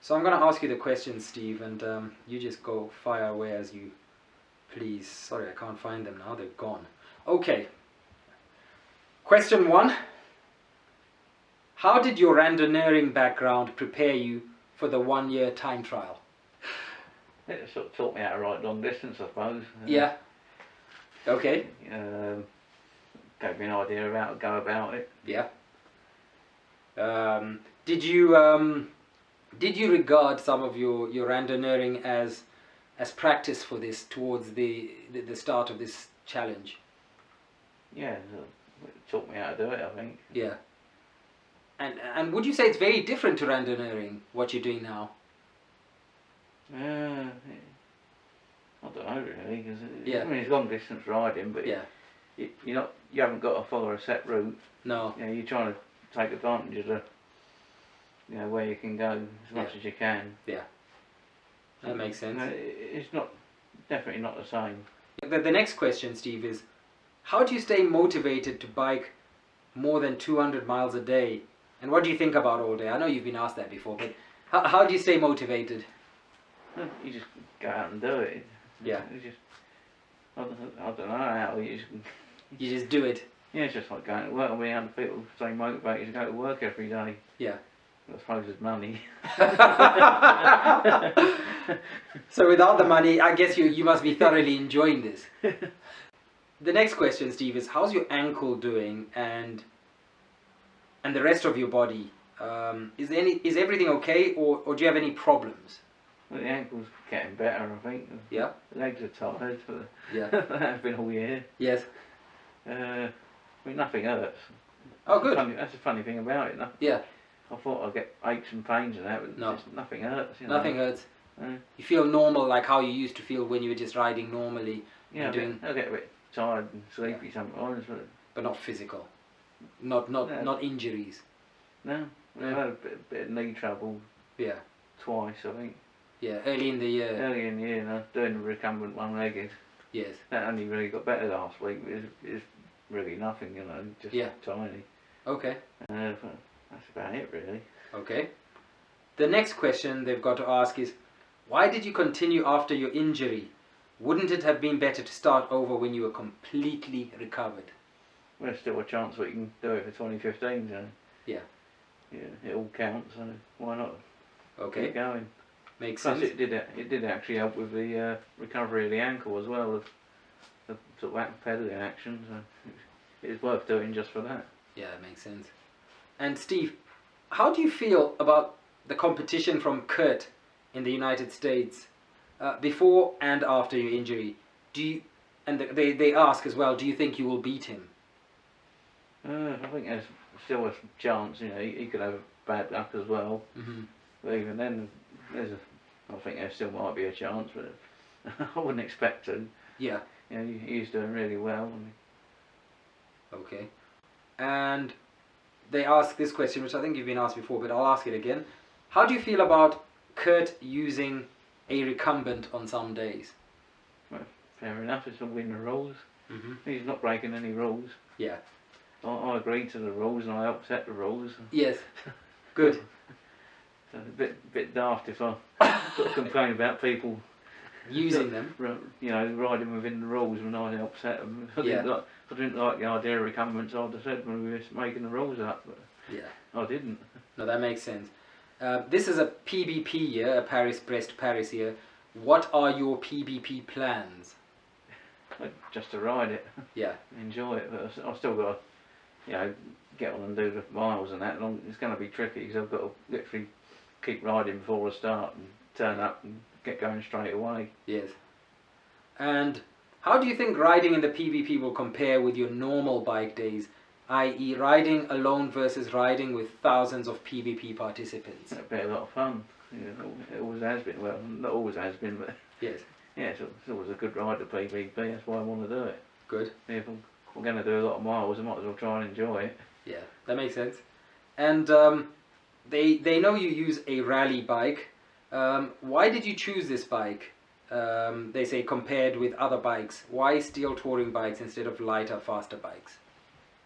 So I'm going to ask you the questions, Steve, and you just go fire away as you please. Sorry, I can't find them now. They're gone. Okay. Question 1. How did your randonneuring background prepare you for the 1-year time trial? It sort of taught me how to ride long distance, I suppose. Yeah. Okay. Gave me an idea of how to go about it. Yeah. Did you regard some of your randonneuring as practice for this towards the start of this challenge? Yeah, it taught me how to do it, I think. Yeah. And would you say it's very different to randonneuring, what you're doing now? I don't know really, because Yeah. I mean it's long distance riding, but yeah. you haven't got to follow a set route. No. You know, you're trying to take advantage of the, where you can go as much as you can. Yeah. That makes sense. It's definitely not the same. The next question, Steve, is how do you stay motivated to bike more than 200 miles a day? And what do you think about all day? I know you've been asked that before, but how do you stay motivated? You just go out and do it. Yeah. I don't know how you just do it. Yeah, it's just like going to work. I mean, other people stay motivated to go to work every day. Yeah. I suppose there's money. So without the money, I guess you must be thoroughly enjoying this. The next question, Steve, is how's your ankle doing and the rest of your body? Is everything okay, or do you have any problems? Well, the ankle's getting better, I think. Yeah. The legs are tired, but yeah, that has been all year. Yes. I mean, nothing hurts. Oh, good. That's the funny thing about it. Yeah. I thought I'd get aches and pains and that, but No. just nothing hurts. Nothing hurts. You feel normal, like how you used to feel when you were just riding normally. Yeah, I get a bit tired and sleepy sometimes, but not physical. Not injuries. No, I've had a bit of knee trouble. Yeah. Twice, I think. Yeah, early in the year. Early in the year, doing the recumbent one-legged. Yes. That only really got better last week. It's really nothing, just tiny. Okay. That's about it, really. Okay. The next question they've got to ask is, why did you continue after your injury? Wouldn't it have been better to start over when you were completely recovered? Well, there's still a chance we can do it for 2015, so... Yeah. Yeah, it all counts, so why not keep going? Makes Plus sense. it did actually help with the recovery of the ankle as well, of the sort of pedaling action, so it's worth doing just for that. Yeah, it makes sense. And Steve, how do you feel about the competition from Kurt in the United States before and after your injury? They ask as well, do you think you will beat him? I think there's still a chance, he could have bad luck as well. Mm-hmm. But even then, I think there still might be a chance, but I wouldn't expect to. Yeah. He's doing really well. Okay. And they ask this question, which I think you've been asked before, but I'll ask it again. How do you feel about Kurt using a recumbent on some days? Well, fair enough, it's within the rules. Mm-hmm. He's not breaking any rules. Yeah. I agree to the rules and I help set the rules. Yes. Good. So it's a bit daft if I sort of complain about people using them. Riding within the rules when I help set them. I didn't like the idea of recumbents. I'd have said when we were making the rules up, but I didn't. No, that makes sense. This is a PBP year, a Paris-Brest-Paris year. What are your PBP plans? Just to ride it. Yeah. Enjoy it, but I've still got to, get on and do the miles and that. It's going to be tricky because I've got to literally keep riding before I start and turn up and get going straight away. Yes. And how do you think riding in the PBP will compare with your normal bike days, i.e. riding alone versus riding with thousands of PBP participants? It'll be a lot of fun. It always has been. Well, not always has been, but yes. Yeah, it's always a good ride to PBP. That's why I want to do it. Good. If I'm going to do a lot of miles, I might as well try and enjoy it. Yeah, that makes sense. And they know you use a Raleigh bike. Why did you choose this bike? They say compared with other bikes. Why steel touring bikes instead of lighter, faster bikes?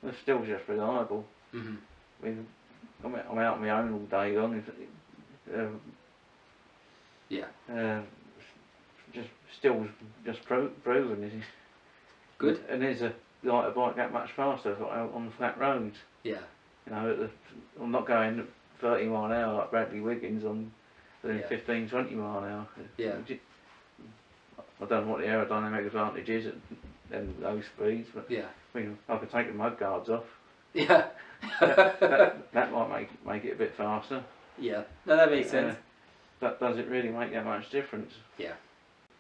It's still just reliable. Mm-hmm. I'm out on my own all day long. just still just proven, is it? Good. And there's a lighter bike that much faster out on flat roads. Yeah. You know, I'm not going 30 mile an hour like Bradley Wiggins. I'm doing 15, 20 mile an hour. Yeah. I don't know what the aerodynamic advantage is at those speeds, but yeah. I mean, I could take the mud guards off. Yeah. that might make it a bit faster. Yeah. No, that makes sense. But does it really make that much difference? Yeah.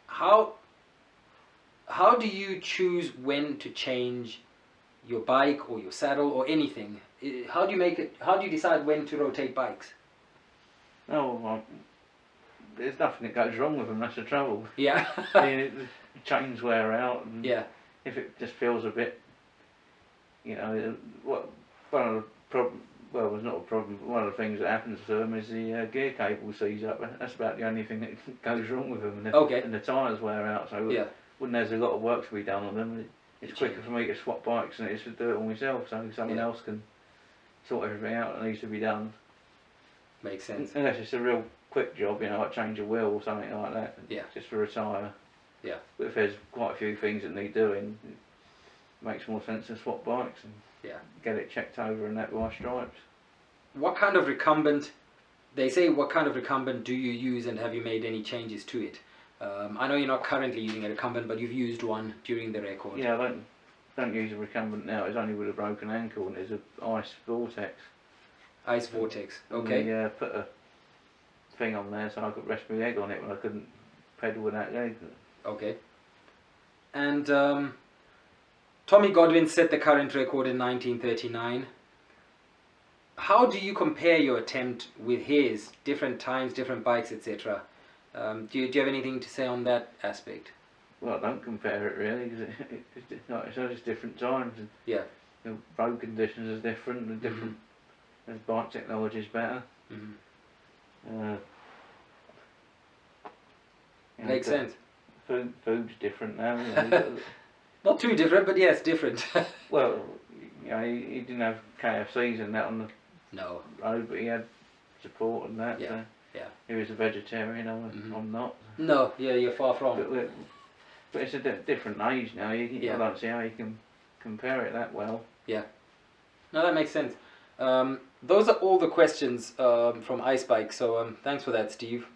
How do you choose when to change your bike or your saddle or anything? How do you decide when to rotate bikes? Oh, well, there's nothing that goes wrong with them, that's the trouble. Yeah. The chains wear out, and yeah. if it just feels a bit, you know, one of the problem, well, it's not a problem, but one of the things that happens to them is the gear cable seizes up. That's about the only thing that goes wrong with them, and the tyres wear out. So when there's a lot of work to be done on them, it's quicker for me to swap bikes than it is to do it all myself, so someone else can sort everything out that needs to be done. Makes sense. Unless it's a real quick job, you know, like change a wheel or something like that, just for a tyre. Yeah. But if there's quite a few things that need doing, it makes more sense to swap bikes and get it checked over and that by stripes. What kind of recumbent, they say, what kind of recumbent do you use, and have you made any changes to it? I know you're not currently using a recumbent, but you've used one during the record. Yeah, I don't use a recumbent now. It's only with a broken ankle, and there's an ice vortex. Ice vortex, okay. Yeah, put a thing on there so I could rest my leg on it when I couldn't pedal with that leg. Okay. And Tommy Godwin set the current record in 1939. How do you compare your attempt with his, different times, different bikes, etc.? Do you have anything to say on that aspect? Well, I don't compare it really, because it's just different times. And yeah. The road conditions are different, and different. The bike technology is better. Makes sense. Food's different now. You know, not too different, but yes, different. Well, you know, he didn't have KFCs and that on the road, but he had support and that. Yeah. He was a vegetarian. I'm not. No, yeah, you're far from. But it's a different age now. I don't see how you can compare it that well. Yeah. No, that makes sense. Those are all the questions from Ice Bike. So thanks for that, Steve.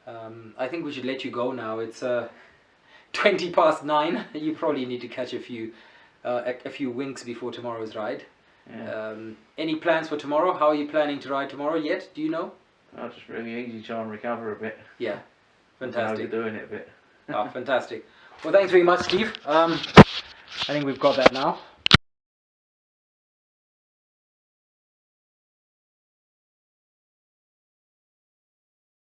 I think we should let you go now. It's 20 past 9. You probably need to catch a few winks before tomorrow's ride. Yeah. Any plans for tomorrow? How are you planning to ride tomorrow yet? Do you know? Oh, just really easy, try and recover a bit. Yeah, fantastic. Overdoing it a bit. Oh, fantastic. Well, thanks very much, Steve. I think we've got that now.